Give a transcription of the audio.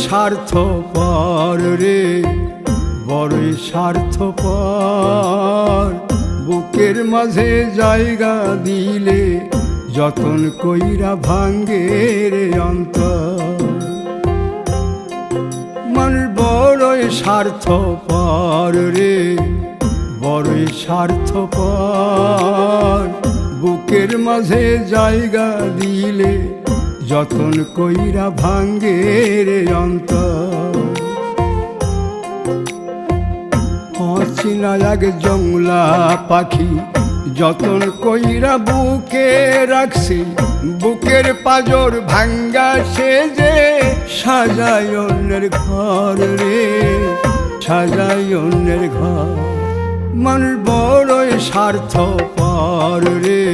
স্বার্থপর রে, বড়ই স্বার্থপর। বুকের মাঝে জায়গা দিলে যতন কইরা ভাঙ্গে রে অন্তর। মানুষ বড়ই স্বার্থপর রে, বড়ই স্বার্থপর। বুকের মাঝে জায়গা দিলে যতন কইরা ভাঙ্গে রে অন্তর। অচিনা এক জংলা পাখি যতন কইরা বুকে রাখছি, বুকের পাজর ভাঙ্গা সে যে সাজায় অন্যের ঘর রে, সাজায় অন্যের ঘর। মানুষ বড়ই স্বার্থপর রে,